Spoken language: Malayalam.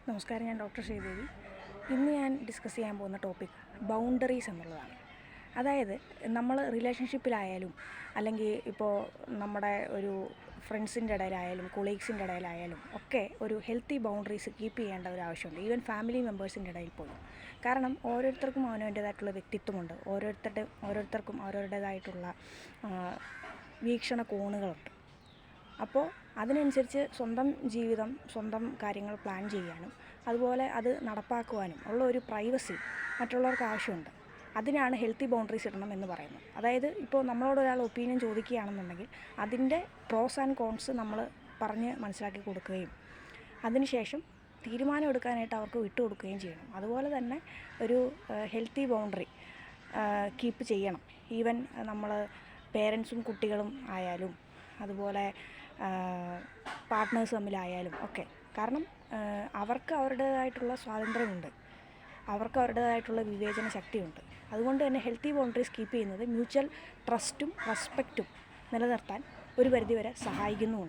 നമസ്കാരം, ഞാൻ ഡോക്ടർ ശ്രീദേവി. ഇന്ന് ഞാൻ ഡിസ്കസ് ചെയ്യാൻ പോകുന്ന ടോപ്പിക് ബൗണ്ടറീസ് എന്നുള്ളതാണ്. അതായത് നമ്മൾ റിലേഷൻഷിപ്പിലായാലും അല്ലെങ്കിൽ ഇപ്പോൾ നമ്മുടെ ഒരു ഫ്രണ്ട്സിൻ്റെ ഇടയിലായാലും കൊളീഗ്സിൻ്റെ ഇടയിലായാലും ഒക്കെ ഒരു ഹെൽത്തി ബൗണ്ടറീസ് കീപ്പ് ചെയ്യേണ്ട ഒരു ആവശ്യമുണ്ട്. ഈവൻ ഫാമിലി മെമ്പേഴ്സിൻ്റെ ഇടയിൽ പോലും. കാരണം ഓരോരുത്തർക്കും അവനവൻ്റേതായിട്ടുള്ള വ്യക്തിത്വമുണ്ട്. ഓരോരുത്തർക്കും അവരവരുടേതായിട്ടുള്ള വീക്ഷണകോണുകളുണ്ട്. അപ്പോൾ അതിനനുസരിച്ച് സ്വന്തം ജീവിതം, സ്വന്തം കാര്യങ്ങൾ പ്ലാൻ ചെയ്യാനും അതുപോലെ അത് നടപ്പാക്കുവാനും ഉള്ള ഒരു പ്രൈവസി മറ്റുള്ളവർക്ക് ആവശ്യമുണ്ട്. അതിനാണ് ഹെൽത്തി ബൗണ്ടറീസ് ഇടണം എന്ന് പറയുന്നത്. അതായത് ഇപ്പോൾ നമ്മളോട് ഒരാൾ ഒപ്പീനിയൻ ചോദിക്കുകയാണെന്നുണ്ടെങ്കിൽ അതിൻ്റെ പ്രോസ് ആൻഡ് കോൺസ് നമ്മൾ പറഞ്ഞ് മനസ്സിലാക്കി കൊടുക്കുകയും അതിനുശേഷം തീരുമാനം എടുക്കാനായിട്ട് അവർക്ക് വിട്ടുകൊടുക്കുകയും ചെയ്യണം. അതുപോലെ തന്നെ ഒരു ഹെൽത്തി ബൗണ്ടറി കീപ്പ് ചെയ്യണം. ഈവൻ നമ്മൾ പേരൻസും കുട്ടികളും ആയാലും അതുപോലെ പാർട്ട്നേഴ്സ് തമ്മിലായാലും ഒക്കെ. കാരണം അവർക്ക് അവരുടേതായിട്ടുള്ള സ്വാതന്ത്ര്യമുണ്ട്, അവർക്ക് അവരുടേതായിട്ടുള്ള വിവേചന ശക്തിയുണ്ട്. അതുകൊണ്ട് തന്നെ ഹെൽത്തി ബൗണ്ടറീസ് കീപ്പ് ചെയ്യുന്നത് മ്യൂച്വൽ ട്രസ്റ്റും റെസ്പെക്റ്റും നിലനിർത്താൻ ഒരു പരിധിവരെ സഹായിക്കുന്നുമുണ്ട്.